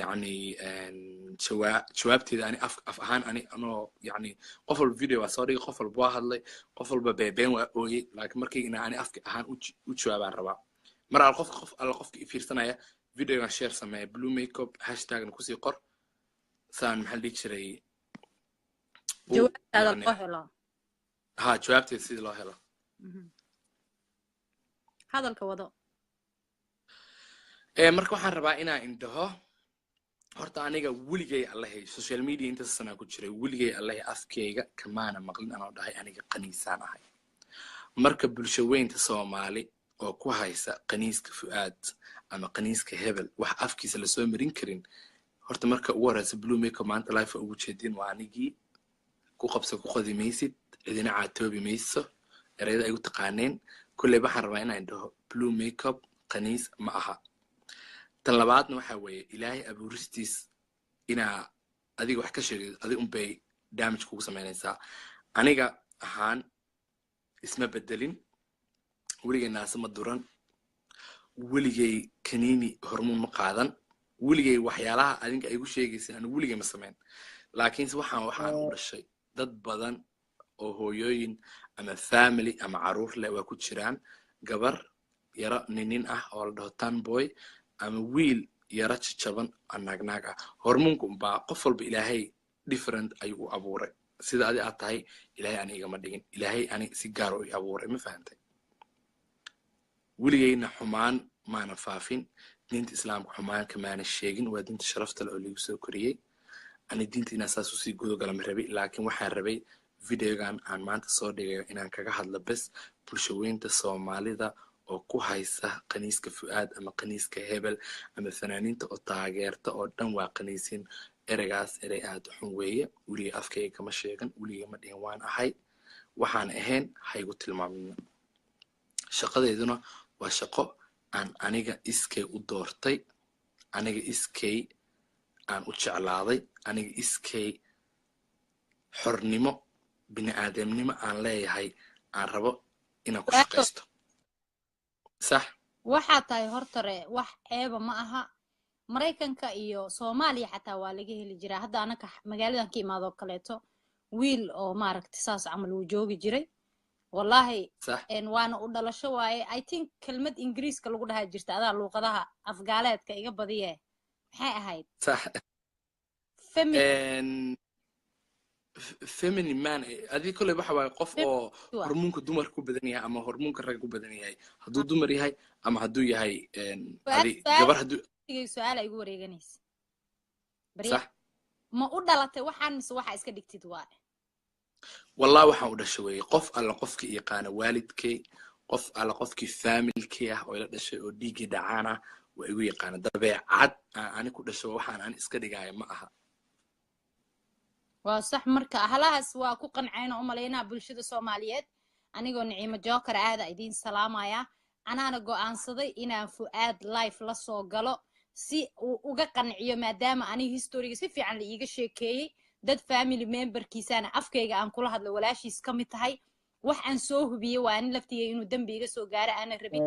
يعني جوابتي أنا أفهان أنا يعني قفل فيديو أصوري قفل بواحد لي قفل ببين وأوي لكن مركي أنا أفهان وجواب الربع مرة على القف في سنة فيديو شير سماه بلو ميك اب هاشتاج نكوسي قر ثان محل شري جواب هذا يعني القهلة ها جوابتي سيد الله هلا هذا الكوضع marka waxaan rabaa inaan indhaho horta aniga weligay allahay social media inta sana ku jiray weligay allahay afkeyga kamaana maqlin anoo dhahay aniga qaniisaan ahay marka bulshaweynta Soomaali oo ku haysa qaniiska Fuaad ama qaniiska Hebel wax afkiisa la soo marin karin horta marka ugu horeysa blue make maanta live ugu jeedin waa anigii ku qabso ku qadimaysid idina caatoobi mayso erayada ay u taqaaneen kullee waxaan rabaa inaan indhaho blue makeup qaniis ma aha tan labaadna waxa weeye ilaahay abuuristiis inaa adiga wax ka sheegay adiga bay damage kugu sameynaysaa aniga ahaan isma bedelin weligay naasa ma duran weligay kaniini hormoon ma qaadan weligay waxyaalaha adinka ay igu sheegaysan anigu weligay ma sameyn laakiin waxaan u dhashay dad badan oo hooyooyin ama family ama caruur leh waa ku jiraan gabar yara nin ah oo la dhaho tan boy ama wiil yara jaban anagnaag ah hormoonku baa qof walba ilaahay different ayuu u abuuray sida aad tahay ilaahay aniga ma dhigin ilaahay ani si gaar ah u abuuray ma fahantay weligayna xumaan maana faafin diinta islaamka xumaan kamaana sheegin waa diinta sharafta leh oo lagu soo koriyay ani diinta inaan saas u sii gudo galam rabay laakiin waxaan rabay videogan aan maanta soo dhigayo inaan kaga hadlo bes bulshaweynta Soomaalida oo ku haysa qaniiska Fuaad ama qaniiska Hebel ama fanaaniinta oo taageerta oo dhan waa qaniisin eragaas eray aad xun weeye weliga afkayga kama sheegan weliga ma dhihin waan ahay waxaan ahayn haygu tilmaamina shaqadeeduna waa shaqo aan aniga iskay u doortay aniga iskay aan u jeclaaday aniga iskay xornimo bini'aadamnimo aan leeyahay aan rabo inaan ku shaqaysto صح waxaa tahay hortare wax ceeba ma aha Mareykanka iyo Soomaaliya xataa waa laga heli jiraa hadda anaka magaaladan ka imaado kaleeto wiil oo maaragtay saas camal uu joogi jiray wallahi waana u dhalasho waaye I think kelmad Ingiriiska lagu dhahay jirta adaa luqadaha afgaaleedka iga badiye maxay ahayd صح feminine man adii kale waxa way qof oo hormoonka dumar ku badan yahay ama hormoonka rag ku badan yahay haduu dumar yahay ama haduu yahay adii gabar haduu su'aal ay ugu wareeganaysa bariya ma u dhalatay waxaan mise waxa iska dhigtid waa wallahi waxaan u dhashay way qof alla qofkii yaqaan waalidkay qof alla qofkii familkii ah oo ila dhashay oo dhiigi dhacaana way igu yaqaan dabeecad aan ku dhashay waxaan aan iska dhigay ma aha waa sax marka ahalahaas waa ku qancayna u maleynaa bulshada Soomaaliyeed anigoo Naciimo Joker aad idin salaamaya anaana go'aansaday inaan Fuaad live la soo galo si uu uga qanciyo maadaama ani historyga si fiican la iiga sheekeeyay dad family memberkiisana afkayga aan kula hadlo walaashiis ka mid tahay wax aan soo hubiyay waa in laftiga inuu dambi iga soo gaaro aan rabin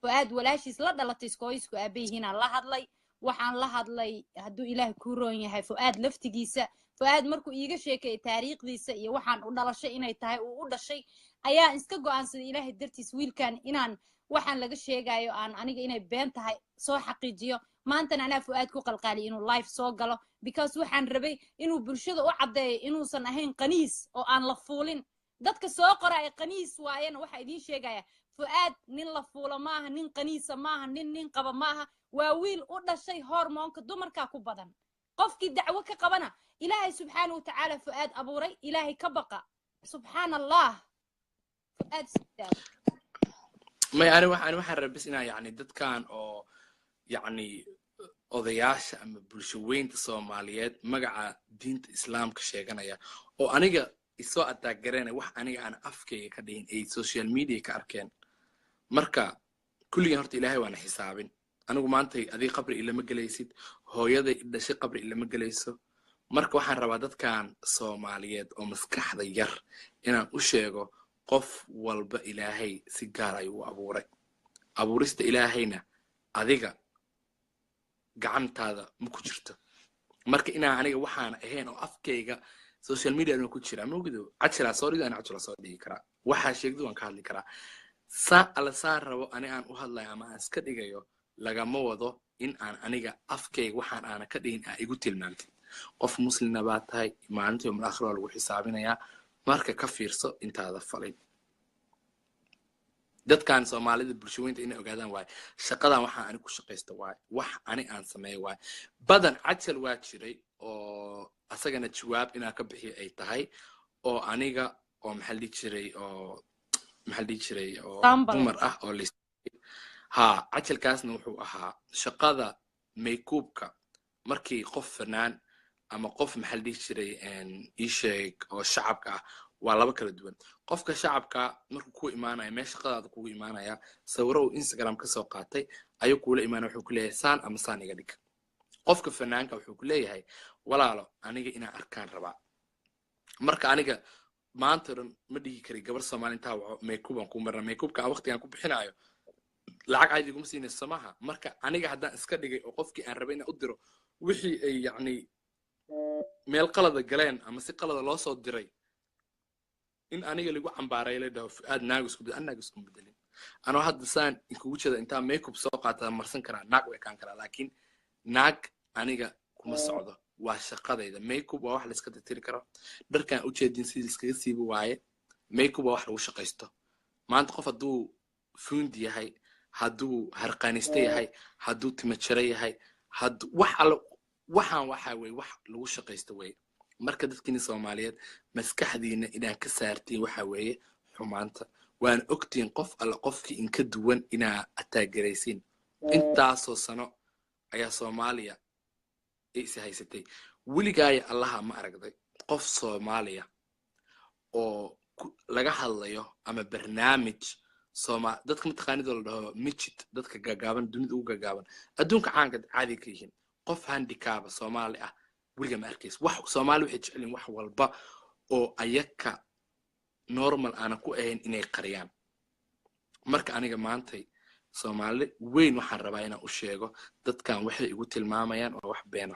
Fuaad walaashiis la dhalatay iskooysku aabeeyina la hadlay waxaan la hadlay haduu Ilaahay ku roon yahay Fuaad laftigiisa Fuaad markuu iiga sheekay taariikhdiisa iyo waxaan u dhalashay inay tahay uu u dhashay ayaa iska go'aansaday Ilaahay dartiis wiilkan inaan waxaan laga sheegayo aan aniga inay been tahay soo xaqiijiyo maanta ana Fuaad ku qalqaali inuu live soo galo because waxaan rabay inuu bulshada u cadeeyo inuusan ahayn qaniis oo aan la fuulin dadka soo qoray qaniis waayeen waxa idin sheegaya Fuaad nin la fuulo maaha nin qaniisa maaha nin qaba maaha waa wiil u dhashay hormoonka dumarka ku badan qofkii dacwo ka qabana ilaahay subxaanahu wa ta'ala Fuaad abuuray ilaahay ka baqa subxaanallah Fuaad sidaad ما أنا waxaan rabis inaa yani dadkan oo yani odayaasha ama bulshaweynta Soomaaliyeed magaca diinta islaamka sheeganaya oo aniga isoo ataagareen wax aniga aan afkayga ka dhihin ay social media ka arkeen marka kulligan horta ilaahay waana xisaabin anigu maanta adii qabri ilama galaysid hooyaday dhashay qabri ilama galayso marka waxaan rabaa dadkan Soomaaliyeed oo maskaxda yar inaan u sheego qof walba ilaahay si gaar ah uu abuuray abuurista ilaahayna adiga gacantaada ma ku jirto marka inaan aniga waxaan ahayn oo afkayga social media ku jira ma ogido cajilaa soo dhigo ana cajila soo dhigi karaa waxaa sheegdo waan ka hadli karaa saa alla saan rabo ani aan u hadlayo ama aan iska dhigayo lagama wado in aan aniga afkayga waxaan aana ka dhigin aa igu tilmaamtid qof muslina baa tahay maalintii yawmal aakhir waa lagu xisaabinayaa marka ka fiirso intaada falin dadkan soomaalida bulshooyinta inay ogaadaan waaye shaqadan waxaan ani ku shaqaysta waaye wax ani aan sameeyo waaye badan cajal waa jiray oo asagana jawaab inaan ka bixiyo ay tahay oo aniga oo maxaa dhihi jiray oo dumar ah oo ha cajalkaasna wuxuu ahaa shaqada makeupka markii qof fanaan ama qof maxaa dhihi jiray isheeg oo shacabka ah waa laba kala duwan qofka shacabka markuu ku imaanaya meel shaqadaada kugu imaanaya sawiro uu Instagram ka soo qaatay ayuu kula imaanaya wuxuu ku leeyahay saan ama saan iga dhig qofka fanaanka wuxuu ku leeyahay walaalo aniga inaan arkaan rabaa marka aniga maanta ma dhigi kari gabar Soomaali inta waco makeup aan ku marna makeupka waqtigan ku bixinayo lacag caadi iguma siinayso samaha marka aniga haddaan iska dhigay oo qofkii aan rabay inaan u diro wixii ay yacni meel qalada galeen ama si qalada loo soo diray in aniga lagu cambaaray la dhaho aad naag isku bedelin anoo hadda saan inkugu jeeda intaa makeup soo qaata marsan karaa naag way kaan karaa laakiin naag aniga kuma socdo waa shaqadayda makeup waa wax la iska tirtiri karo dharkan u jeedin sidii iskaga siibo waaye makeup waa wax lagu shaqaysto maanta qof hadduu fuundi yahay hadduu harqaaniste yahay hadduu timajaro yahay waxaan waxaa wey wax lagu shaqaysto wey marka dadkiina Soomaaliyeed maskaxdiina inaan ka saartiin waxa weeye xumaanta waan ogtiin qof alla qofkii in ka duwan inaa ataagaraysiin intaasoo sano ayaa Soomaaliya is haysatay weligaaya allaha ma aragday qof Soomaaliya oo laga hadlayo ama barnaamij dadka mataqaanidoo la dhaho mijid dadka gaagaaban dunida ugu gaagaaban adduunka caanka caadi ka yihiin qof handicap Soomaali ah weliga ma arkays wax Soomaali waxay jecelin wax walba oo ayaka normal aan ku ahayn inay qariyaan marka aniga maantay Soomaali weyn waxaan rabaa inaan u sheego dadkan waxay igu tilmaamayaan oo wax beena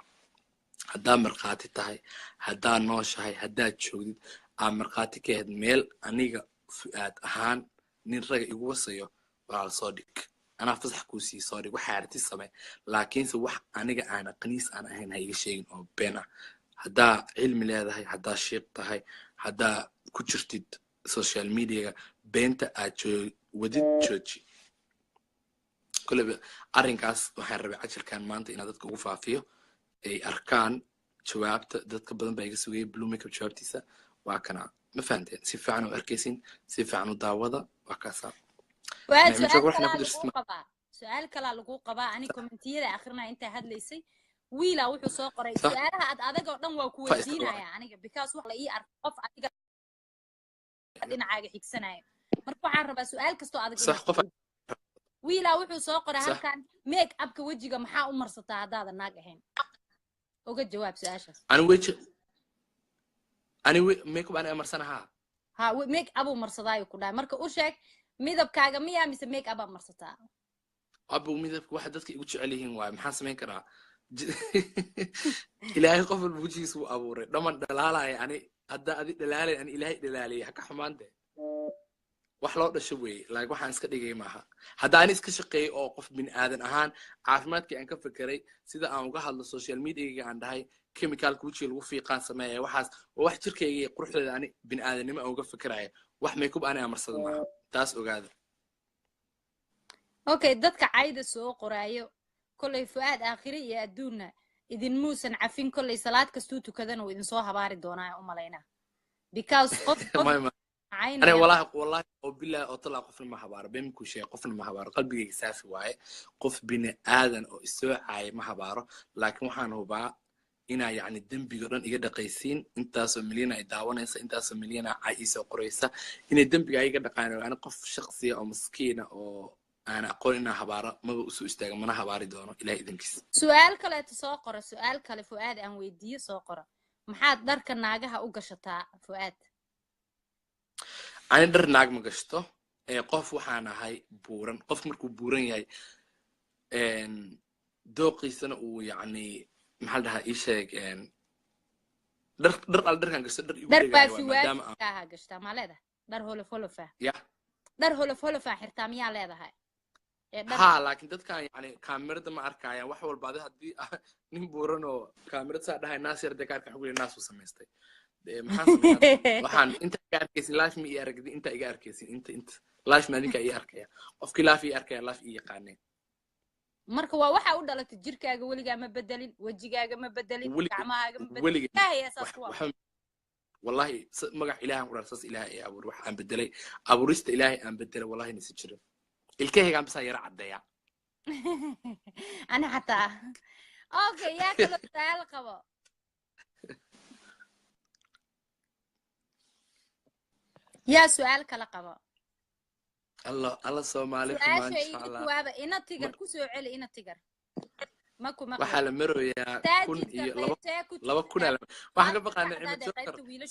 haddaa marqaati tahay haddaa nooshahay haddaa joogdid aan marqaati ka ahayd meel aniga fu'aad ahaan nin raga igu wasayo waa soo dhig أنا فصح كوسي صاري وحارتي سمع لكن سو وح أنا جا أنا قنيس أنا هين هاي الشيء أو بينا هدا علم هذا هاي هدا شيء هاي هدا كتشرتيد سوشيال ميديا بنت أجو ودي تشوتشي كل أرنكاس وحرب عشر كان مانت إن هذا كوفا فيه أي أركان شوابت دتك بدن بيجسوي بلو ميك اب شوابتيسا وكنا ما فهمت سيف عنو أركيسين سيف عنو داوضة وكاسا سؤال كلا لقو قبا أنا كومنتير آخرنا أنت هاد ليسي ويلا وحو سو قري سؤالها أدق قدام وكويدينا يعني بكاس وحلا إيه أرقف أدق أدين عاجي حكسنا مركو عربا سؤال كستو أدق ويلا وحو سو قري هل كان ميك أب كوجهك محا أمر ستا هذا الناجحين وقد جواب سؤالش أنا ميك أب أنا أمر سنة ها ميك أبو مرصداي وكلها مركو أوشك midabkaaga miyaa mise make up marsataa abu midabka waxa dadka igu jecel yihiin waa maxaan sameyn karaa ilaahay qof walbujiisu abuuray dhaman dhalaalay ani hadda adi dhalaalay ani ilaahay dhalaalay haka xumaante wax loo dhasho weey laakiin waxaan iska dhigay maaha hadda aan iska shaqeeyay oo qof bin aadan ahaan caafimaadkii aan ka fikiray sida aan uga hadlo social media aan dhahay chemical kuuji lagu fiiqaan sameeyay waxaas oo wax jirkayga iyo quruxdeeda ani bin aadanimo aan uga fikirayo wax makeup aan amarsado maaha taas ogaada okay dadka cayda soo qoraayo kulay fuaad aakhiri iyo adduunna idin muusan cafin kulay salaad kastuu tukadana oo idin soo habaari doonaa u maleynaa because qof أنا والله وبالله أطلع قفل ما هبار بيمكو شيء قفل ما هبار قلبي يسافي واي قف بين آذن أو استوى عاي ما هباره لكن وحنا هو بقى إنا يعني الدم بيقولون إيجاد قيسين أنت سملينا إداونا أنت سملينا عايسة وقريسة إن الدم بيجي إيجاد قانا أنا قف شخصية أو مسكينة أو أنا أقول إنها هبارة ما بقصو استاج ما أنا هباري دونه إلى إذن كيس سؤال كلا تساقرة سؤال كلا فؤاد أن ويدي ساقرة محاد درك الناجها أوجشتا فؤاد أنا در ناق مقشته قف وحنا هاي قف مركو بورن هاي دوقي سنة ويعني maxaa la dhahaa ii sheeg dhar al dharkan gasto dhar igu dhar dhegaayo waa baafi maadaama waafi kaaha gashtaa maa leedahay dhar holof holofa ya dhar holof holofa xirtaa miyaa leedahay dhar ها لكن dadkan yani kaamirada ma arkayaan wax walba hadii nin buuran oo kaamirada saa dhahay naasir dakaarka xugay naas u samaystay maxaan sameeyay waxaan inta ka arkaysin live mi aragdi inta iga arkaysin inta live ma dinka ii arkaya qofkii live ii arkaya live ii yaqaaneen marka waa waxa u dhalatay jirkaaga weligaa ma bedelin wajigaaga ma bedelin gacmahaaga ma bedelin ilaahay asaas ku waa wallahi magac ilaahan u rarsas ilaahay abuur wax aan bedelay abuurista ilaahay aan bedelay wallahi nisi jirin ilkahaygaan bisa yara caddeeya ana xataa okay yaa kala taal qabo yaa su'aal kala qabo الله Soomaali xumaan insha Allah waaba ina tigar ku soo celi ina tigar ma ku maqlay waxa la maroyaa 1,000 iyo 2,000 waxa ka baqana cimad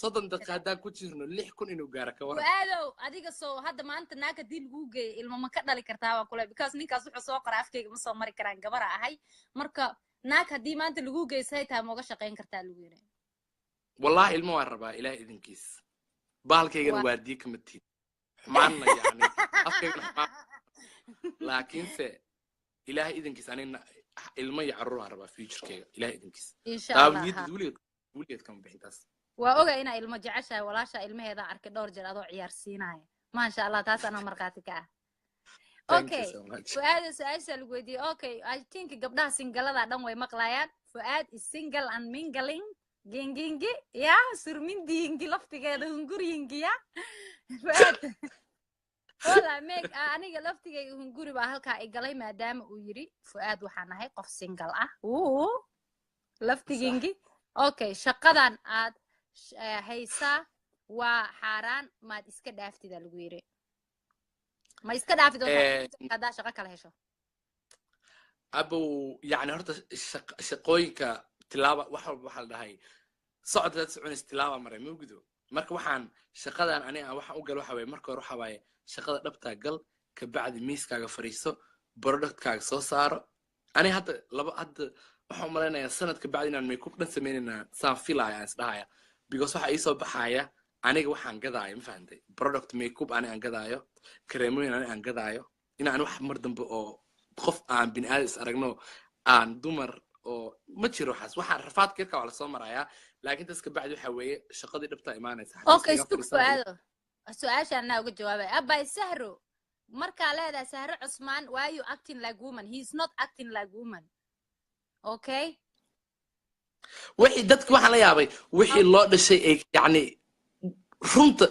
sokor 30 daqiiqo hadaan ku jirno 6,000 inuu gaaro ka waran waadow adiga soo hadda maanta naaka dil ugu geey ilmo ma ka dhali kartaa waa kule because ninkaas wuxuu soo qoray afkayga ma soo mari karaan gabar ahay marka naaka hadii maanta lagu geysay taa ma uga shaqeyn kartaa lagu yiri wallahi ilmo waan rabaa ilaahay idinkiis baalkaygana waa dii ka mid xumaanna yani afkayga laakiin se ilaahay idinkiis anina ilmo iyo carruur aan rabaa future-kayga ilaahay idinkiis insha Allah weligeed kama bixintaas waa oga inaa ilmo jeceshahay walaasha ilmaheeda arkay dhowr jeer adoo ciyaarsiinaya maasha Allah taas anoo marqaati ka ah okay su'aasha lagu weydiiyey okay I think gabdhaha singalada dhan way maqlayaan Fuad is single and mingling gengingi ya surmindiingi laftigeeda hunguriyingi ya Fuad wala meeg aniga laftigayga hunguri baa halkaa igalay maadaama uu yiri Fuad waxaan ahay qof single ah laftigingi okay shaqadan aad haysaa waa xaraan maad iska dhaaftida lagu yiri ma iska dhaafid oo hadaa shaqo kala hesho abo yani horta shaqooyinka tilaaba wax walba waxa la dhahay socodka soconis tilaaba maray ma gudo marka waxaan shaqadan aniga waxaan u gal waxa weeye marka hore waxa waaye shaqada dhabta gal ka bacdi miiskaaga fariiso productkaaga soo saaro ani hadda waxaan maleynayaa sanad ka bacdi inaan makeup dhan sameynayna saan filaya aan isdhahaya because waxa ii soo baxaya aniga waxaan gadaayo ma fahantay product makeup ani aan gadaayo kareemooyin ani aan gadaayo inaan wax mar dambe oo qof aan bini'aadam is aragno aan dumar oo ma jiro waxaan rafaadkeedka waa la soo marayaa laakiin taas ka bacdi waxa weeye shaqadii dhabta imaanaysa okay su'aasha anaa uga jawaabay abay sahro markaa leedahay sahro cusmaan why you acting like woman he is not acting like woman okay wixii dadka waxaan la yaabay wixii loo dhashay ay yani runta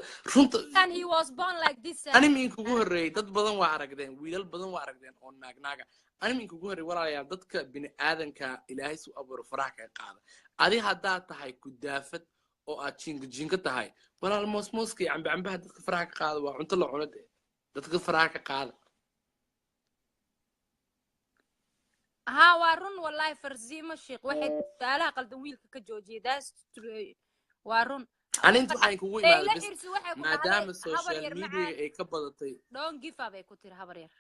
and he was born like this anime kugu horeeyay dad badan waa aragdeen wiilal badan waa aragdeen oo naagnaaga anime kugu horeeyay walaalayaal dadka bini aadanka ilaahay suu abuuro faraha ka qaada adi hadaa tahay ku daafad oo aad jinka tahay walaal moosmooska iyo cambaha dadka faraha ka qaada waa cunto la cuno dadka faraha ka qaada ها وارون والله فرزيمة شيخ واحد تعالى قلدن ويلك كجوجي داس وارون أنا أنت waxaan kugu imaaday bas maadaama social media ay ka badatay don't give up ay ku tiri habar yar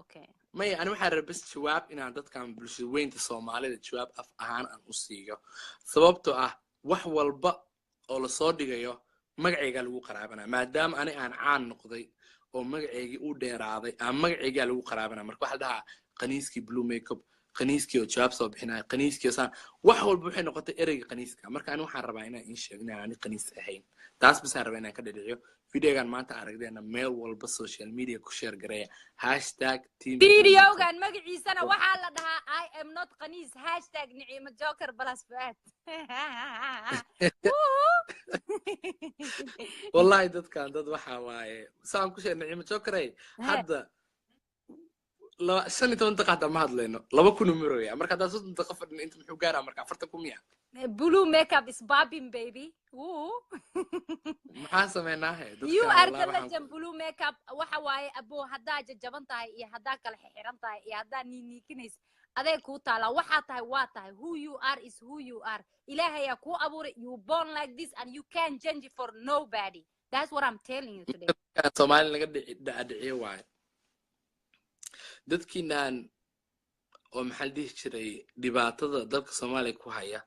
okay may ana waxaan rabaa bas jawaab inaan dadkan bulshada weynta Soomaalida jawaab af ahaan aan u siiyo sababtoo ah wax walba oo la soo dhigayo magacayga lagu qaraabanaa maadaama ani aan caan noqday oo magaceygii u dheeraaday aan magacayga lagu qaraabanaa marka waxa dhahaa qaniiski blue makeup qaniiski oo jawaab soo bixinay qaniiski saan wax walba waxay noqotay ereyga qaniiska marka aan waxaan rabaa inaan in sheegno aan qaniis ahayn taas bas aan rabaa inaan ka dhaliyo videogan maanta aragdeena meel walba social media ku share gareeya #team videogan magaciisana waxa la dhahaa I am not qaniis #Naciima Joker plus Fuad wallahi dadkan dad waxa waaye saan ku sheegay Naciima Joker hadda لا سنة تنتقد ما هذلينه لو بكون مروية أمريكا ده صوت انتقف إن أنت محو جارة أمريكا فرتكم يا blue makeup is bobbing baby محاسة مناها you are كلا blue makeup وحواي أبو هدا جبنتها يا هدا كلا حيرنتها يا هدا نيني كنيس هذا كوتالا وحتى واتها who you are is who you are إلهي يكو أبو you born like this and you can't change it for nobody that's what I'm telling you today Somali نقدر أدعي واحد dadkiinaan oo maxaa la dhihi jiray dhibaatada dalka Soomaaliya ku haya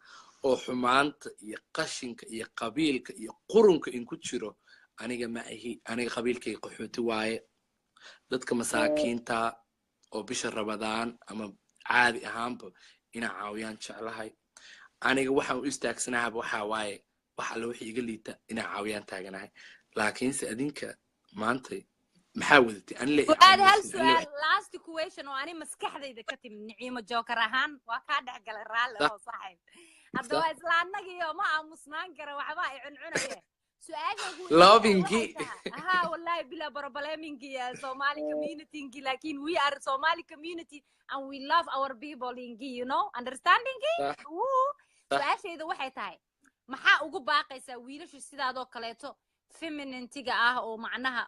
oo xumaanta iyo qashinka iyo qabiilka iyo qurunka in ku jiro aniga ma ahi aniga qabiilkayga qaxooti waaye dadka masaakiinta oo bisha Ramadaan ama caadi ahaanba inaa caawiyaan jeclahay aniga waxaan u istaagsanahay waxa waaye waxa la wixii iga liita inaa caawiyaan taaganahay laakiinse adinka maanta maxaa wadatay aan su'aal hal su'aal last question oo ani maskaxdayda ka timid Niciimo Joker ahaan waa ka dhax galay raali oo saaxiib hadda waa isla annagiyo ma aamusnaan kara waxba ay cuncunayeen lovingki ha wallahi bila probleminki ya Somali community lakin we are Somali community and we love our people you know understanding su'aashayda waxay tahay maxaa ugu baaqaysaa wiilasha sidaadoo kaleeto feminine-tiga ah oo macnaha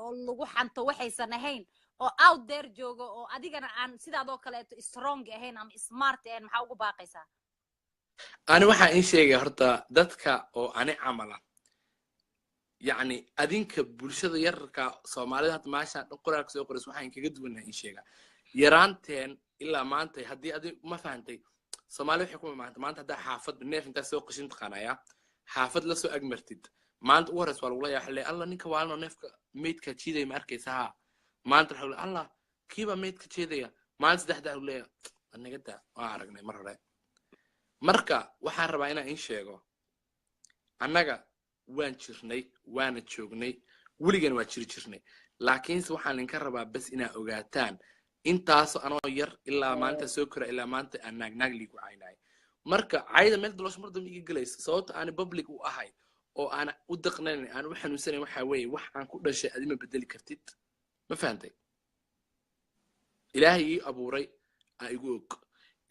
oo lagu xanto waxaysan ahayn oo out there joogo oo adigana aan sidaadoo kaleeto strong ahayn ama smart ahayn maxaa ugu baaqaysaa ani waxaan in sheegay horta dadka oo ani camala yani adinka bulshada yararka Soomaalida hadda maasha qoraalka soo qorays waxaan kaga duwanaa in sheega yaraanteen ilaa maanta hadii adi ma fahantay Soomaali waxay ku maanta hadda xaafad neef inta soo qashin taqaanaya xaafad la soo agmartid maanta u horeys waa lagu leeyahay xalay alla ninka waalno neefka meedka jiiday ma arkaysaa maanta waxa la alla kiiba meedka jiidaya maanta saddexda u leeyahay anaga daa waa aragnay mar hore marka waxaan rabaa inaan in sheego annaga waan jirnay waana joognay weligan waa jirnay laakiin waxaan idinka rabaa bas inaa ogaataan intaas anoo yar ilaa maanta soo kora ilaa maanta aan naag liigu caynay marka cayda meel dalosh mar dambe iga galayso sababta aan public u ahay oo aan u daqnayn aan u xanuunsanay waxa weeye wax aan ku dhashay adima bedeli kartid ma fahantay ilaahay ii abuuray aa igu og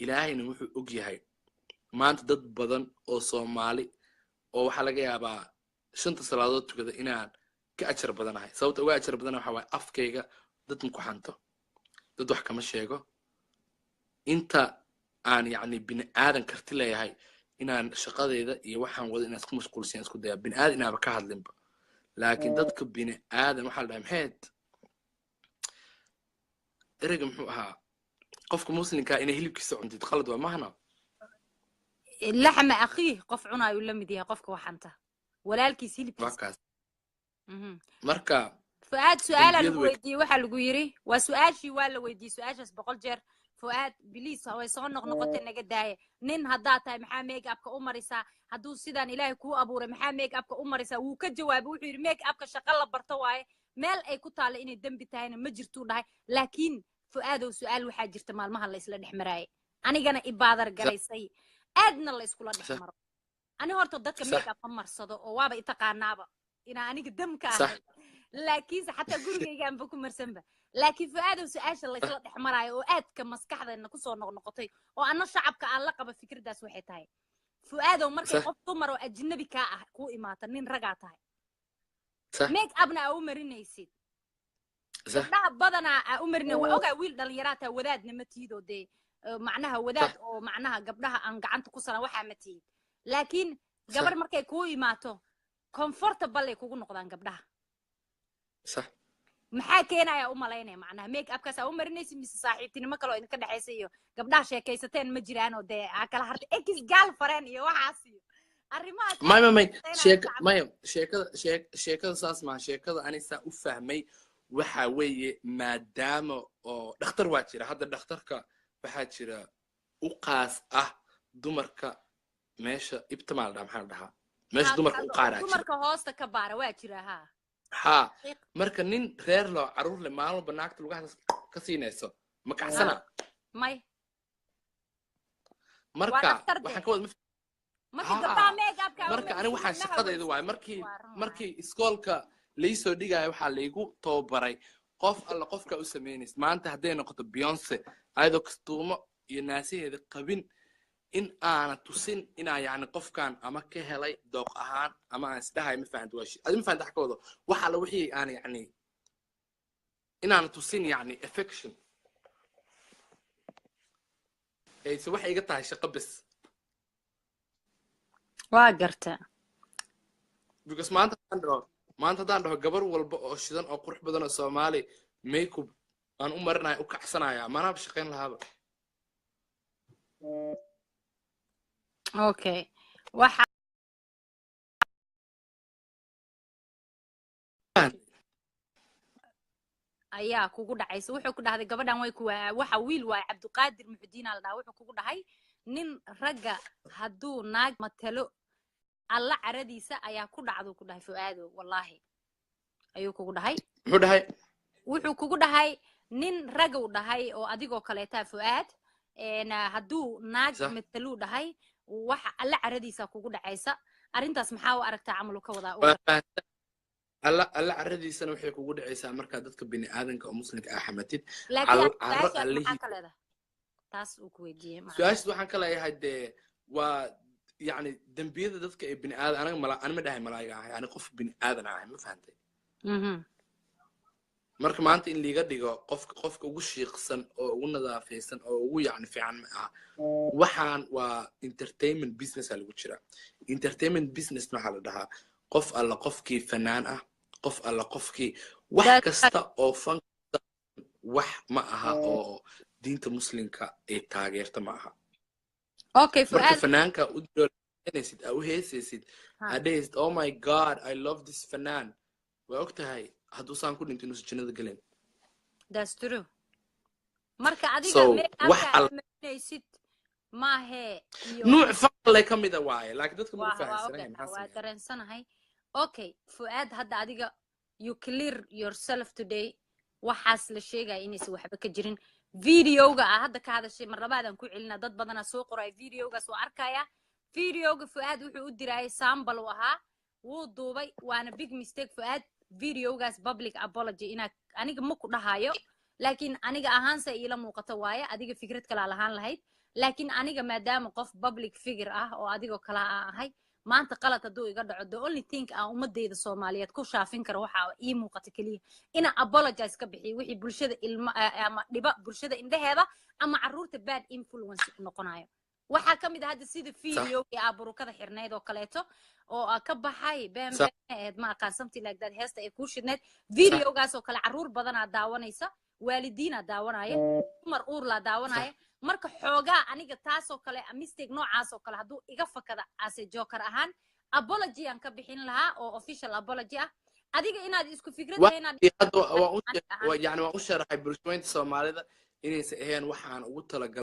ilaahayna wuxuu og yahay maanta dad badan oo Soomaali oo waxa laga yaabaa 5 salaadood tukada inaan ka ajar badanahay sababta uga ajar badan waxa waaye afkayga dad ku xanto dad wax kama sheego inta aan yani bini aadan karti leeyahay inaan shaqadeeda iyo waxaan wada inaan isku mashquulsan isku daya bini aadan inaaba ka hadlinba laakiin dadka bini aadan waxa la dhahay maxayd ereyga muxuu ahaa qofka muslimka inay hilibkiisa cuntid qalad waa mahna لحم أخيه قف عنا يلمد يا قف وحنته ولالكي سيلب مركا فؤاد سؤال الويدي وحل الجويري وسؤال شي ولا ويدي سؤال جس بقول جر فؤاد بليس هو يصون نقطة النجداية نين هداتا محا ميك أبك أمريسا هدو سيدان إلهي كو أبور محا ميك أبك أمريسا وكجواب وحير ميك أبك شغالة برتواي مال أي كنت على إني الدم بتاعنا مجرتو لهاي لكن فؤاد وسؤال وحاجر تمال مها الله يسلا نحمراي أنا جانا إبادر جريسي أدنى الله يسكولا نحمر أنا هرتو دتك ميك أب أمرصدو ووابا يتقانابا إنا أنا قدام كاهل لكن حتى قولي جنب بكم مرسمبة لكن فؤاد وسؤال الله يسلا نحمراي وأد كمسكحة إنه كسر نقطي وأنا شعب كعلاقة بفكر داس وحيتاي فؤاد ومركز قف تمر وأجنبي كاه كو إماتة نين رجعتاي ميك أبنا أمرنا يسيد لا بدنا أمرنا وأوكي ويل دليراته وداد نمتيدو دي معناها وداد أو معناها قبلها أن قعنت كسرة وحامتي لكن قبل مركي كوي ماتو comfortable يكون نقدان قبلها صح محاكينا يا لينا معناها ميك أب كاس مرنيسي مس صاحبتي ما كانوا إنك دحيسيو قبلها شيكيستين مجران ودي أكل هرت إكس قال فرن يو حاسيو الرمات ما شيكة أساس مع شيكة أنا سأفهمي وحوي ما دام أو دكتور واتشرا هذا الدكتور waxaa jira u qaas ah dumarka meesha ibtimaal maxaa dhahaa meesha dumarka u qaaraa dumarka hoosta ka baara waa jira ha marka nin reer loo caruur le maalmo banaagta lugaha ka siinayso ma kacsana may marka waxaan ka wada marka ani waxaan shaqadayda waay markii iskoolka laysoo dhigaayo waxaa laygu tababaray qof alla qofka u sameynaysa maanta hadday noqoto Beyonce ayadoo kastuumo iyo naasiheeda qabin in aana tusin inaa yani qofkan ama ka helay dooq ahaan ama aan isdhahay ma fahanto waashi adi ma fahanto wax ka wado waxa la wixii aan yani inaana tusin yani affection ayse waxay iga tahay shaqo bas waa garta because maanta haddaan dhaho gabar walba oo shidan oo qurux badan oo Soomaali makeup aan u marinayo u kacsanaya maanaaba shaqayn lahaaba okay waxa ayaa kugu dhacaysa wuxuu ku dhahday gabadhan way ku waxa wiil waay Cabdiqaadir Muxudiin la dhahay wuxuu kugu dhahay nin ragga hadduu naag matalo alla caradiisa ayaa ku dhacdo ku dhahay Fuaado wallahi ayuu kugu dhahay wuxuu kugu dhahay nin ragga u dhahay oo adigoo kaleeta Fuaad hadduu naag matalo dhahay waxa alla caradiisa kugu dhacaysa arintaas maxaa u aragtaa camalu ka wadaa alla caradiisana waxay kugu dhacaysaa marka dadka bini aadanka oo muslimka ah xamatid taas uu ku weydiiyay su'aasha waxaan ka leeyahay waa يعني دنبيذ ذاتك ابن آدم أنا ما داعي ملايقة يعني قف ابن آدم عاي ما فهمتي مرك ما أنت اللي قد يقول قف وش يقصن أو نظافيسن أو يعني في عن وحان وانترتينمنت بيزنس على وجهه انترتينمنت بيزنس نحل ده قف على قف كي فنان قف على قف كي وح كستا أو فن وح معها أو دينت مسلم كإتاجرت معها Okay, Fuad. Fanaanka u doonaysid au heesaysid adaysid oh my god I love this fanaan waa ogtahay hadduu saan ku dhintin usu jannada galeen that's true marka adiga meeqaysid maahe nuuc faqlay ka mid ah waaye laakiin dadka ma fahansanayn waa dareensanahay okay Fuad hadda adiga you clear yourself today waxaas la sheegay inaysan waxba ka jirin videoga hadda ka hadashay mar labaadan ku celina dad badan soo qoray videoga soo arkaya videoga Fuad wuxuu u diray sample u ahaa wuu duubay waana big mistake Fuad videogaas public apology ina aniga ma ku dhahayo laakiin aniga ahaan sa ila muuqato waaye adiga fikrad kala lahaan lahayd laakiin aniga maadaama qof public figure ah oo adiga kala ahay maanta qalad haduu iga dhaco the only thing aan umadeyda Soomaaliyeed ku shaafin karo waxa ii muuqata kaliya ina apologize ka bixi wixii bulshada ilma ama dhiba bulshada indhaheeda ama caruurta bad influence noqonayo waxa kamid ah hadda sida video ee aburukada xirneed oo kaleeto oo ka baxay beenbeed ma aqaan something like that heesta ay ku shidneed videogaas oo kale caruur badan aa daawanaysa waalidiina daawanaya umar uur la daawanaya marka xoogaa aniga taas oo kale mistake noocaas oo kale haduu iga fakada as joker ahaan apology aan ka bixin lahaa oo official apology ah adiga inaad isku fikradaynaa waa u sharaxay bulshooyinka Soomaalida inaysan ahayn waxaan ugu talagalay